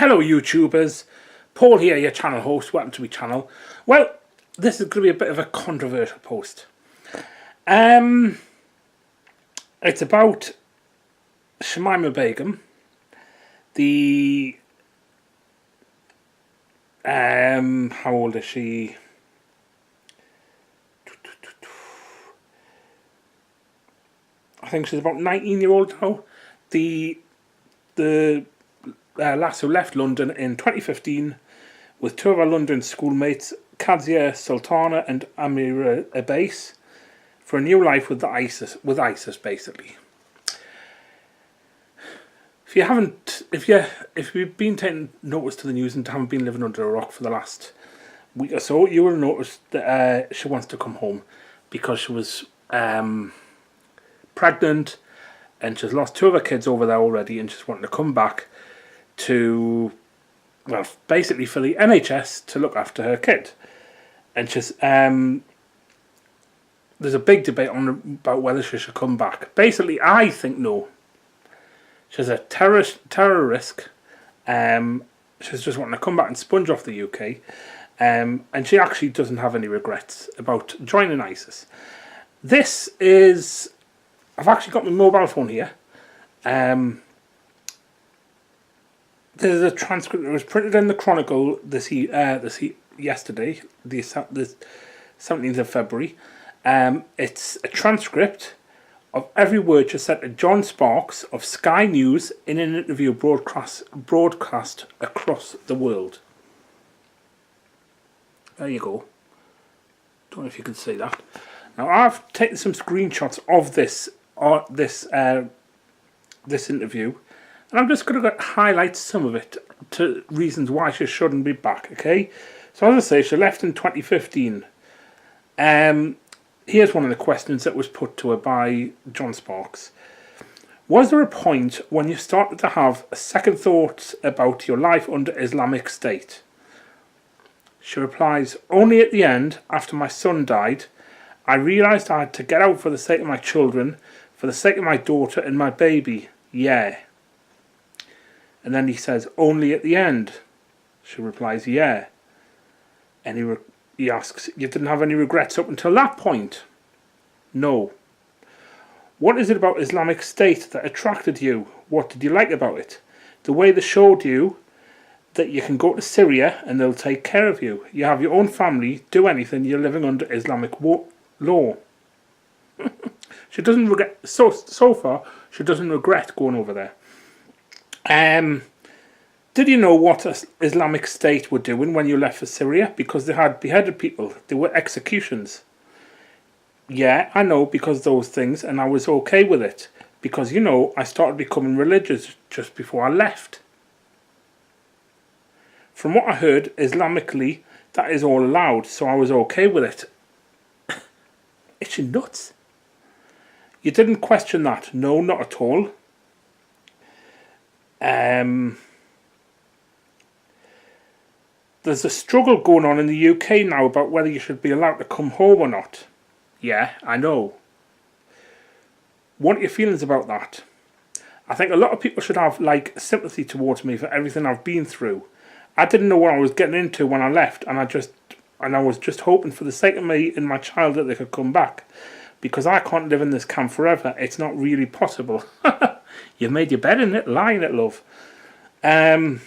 Hello YouTubers, Paul here, your channel host. Welcome to my channel. Well, this is going to be a bit of a controversial post. It's about Shamima Begum, the how old is she? I think she's about 19-year-old now. The lass who left London in 2015 with two of her London schoolmates, Kadzia Sultana and Amira Abbas, for a new life with ISIS basically. If you've been taking notice to the news and haven't been living under a rock for the last week or so, you will notice that she wants to come home because she was pregnant and she's lost two of her kids over there already, and she's wanting to come back to, well, basically for the NHS to look after her kid. And she's there's a big debate about whether she should come back. Basically, I think no. She's a terror risk. She's just wanting to come back and sponge off the UK. And she actually doesn't have any regrets about joining ISIS. This is... I've actually got my mobile phone here. There's a transcript that was printed in the Chronicle yesterday, the 17th of February. It's a transcript of every word she said to John Sparks of Sky News in an interview broadcast across the world. There you go. Don't know if you can see that. Now I've taken some screenshots of this interview, and I'm just going to highlight some of it to reasons why she shouldn't be back. Okay, so as I say, she left in 2015. Here's one of the questions that was put to her by John Sparks. Was there a point when you started to have second thoughts about your life under Islamic State? She replies, only at the end, after my son died, I realised I had to get out for the sake of my children, for the sake of my daughter and my baby. Yeah. And then he says, only at the end. She replies, yeah. And he asks, you didn't have any regrets up until that point? No. What is it about Islamic State that attracted you? What did you like about it? The way they showed you that you can go to Syria and they'll take care of you. You have your own family, do anything, you're living under Islamic law. She doesn't regret, so far, she doesn't regret going over there. Did you know what Islamic State were doing when you left for Syria? Because they had beheaded people. There were executions. Yeah, I know, because those things, and I was okay with it. Because, you know, I started becoming religious just before I left. From what I heard, Islamically, that is all allowed, so I was okay with it. Is she nuts? You didn't question that? No, not at all. There's a struggle going on in the UK now about whether you should be allowed to come home or not. Yeah, I know. What are your feelings about that? I think a lot of people should have, like, sympathy towards me for everything I've been through. I didn't know what I was getting into when I left, and I was just hoping for the sake of me and my child that they could come back. Because I can't live in this camp forever. It's not really possible. You've made your bed in it, lie in it, love. The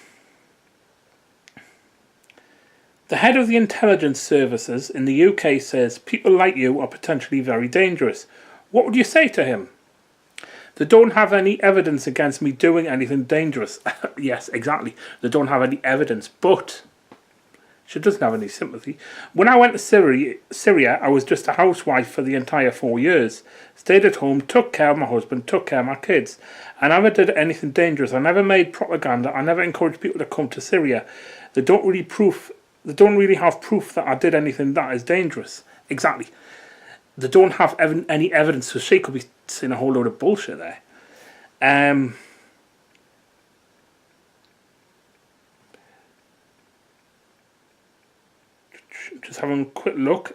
head of the intelligence services in the UK says people like you are potentially very dangerous. What would you say to him? They don't have any evidence against me doing anything dangerous. Yes, exactly. They don't have any evidence, but she doesn't have any sympathy. When I went to Syria, I was just a housewife for the entire 4 years. Stayed at home, took care of my husband, took care of my kids. I never did anything dangerous. I never made propaganda. I never encouraged people to come to Syria. They don't really have proof that I did anything that is dangerous. Exactly. They don't have any evidence, so she could be saying a whole load of bullshit there. Just having a quick look.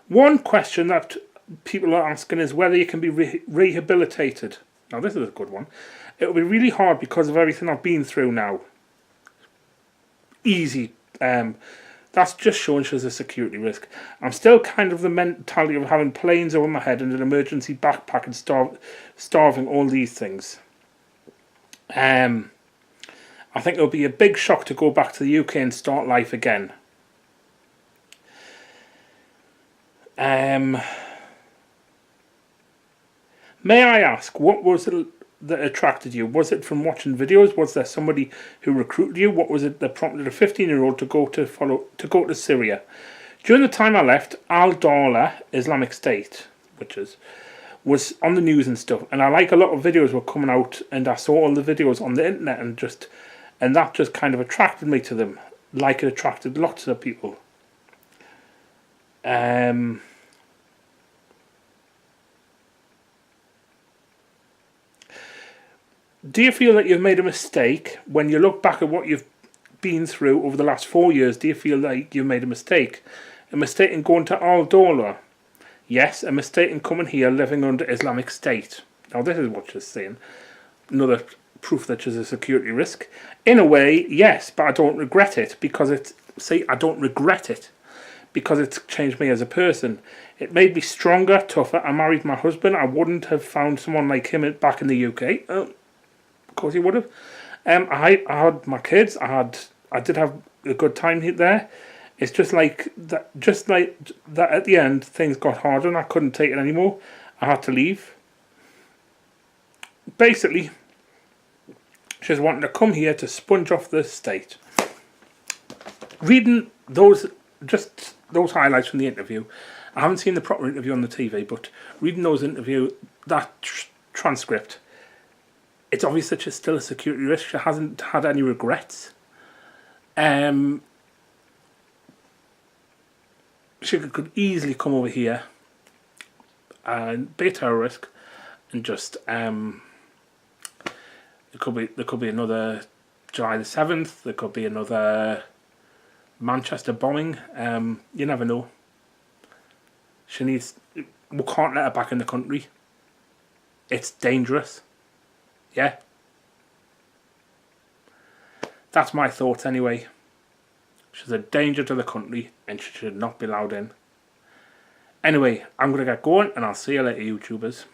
One question that people are asking is whether you can be rehabilitated. Now this is a good one. It will be really hard because of everything I've been through now. Easy. That's just showing she's a security risk. I'm still kind of the mentality of having planes over my head and an emergency backpack and starving, all these things. I think it'll be a big shock to go back to the UK and start life again. May I ask, what was it that attracted you? Was it from watching videos? Was there somebody who recruited you? What was it that prompted a 15-year-old to go to Syria? During the time I left, Al-Dawla Islamic State, was on the news and stuff, and I like a lot of videos were coming out, and I saw all the videos on the internet, and that just kind of attracted me to them, like it attracted lots of people. Do you feel that you've made a mistake when you look back at what you've been through over the last 4 years? Do you feel like you've made a mistake? A mistake in going to Al-Dawla? Yes, a mistake in coming here living under Islamic State. Now this is what she's saying. Another proof that she's a security risk. In a way, yes, but I don't regret it because I don't regret it because it's changed me as a person. It made me stronger, tougher. I married my husband. I wouldn't have found someone like him back in the UK. Of course he would have. I had my kids. I did have a good time there. It's just like that. At the end, things got harder, and I couldn't take it anymore. I had to leave. Basically, she's wanting to come here to sponge off the state. Reading those highlights from the interview, I haven't seen the proper interview on the TV, but reading that transcript, it's obvious that she's still a security risk. She hasn't had any regrets. She could easily come over here and be a terror risk, and just there could be another July the 7th. There could be another Manchester bombing. You never know. We can't let her back in the country. It's dangerous. Yeah. That's my thoughts anyway. She's a danger to the country and she should not be allowed in. Anyway, I'm going to get going and I'll see you later, YouTubers.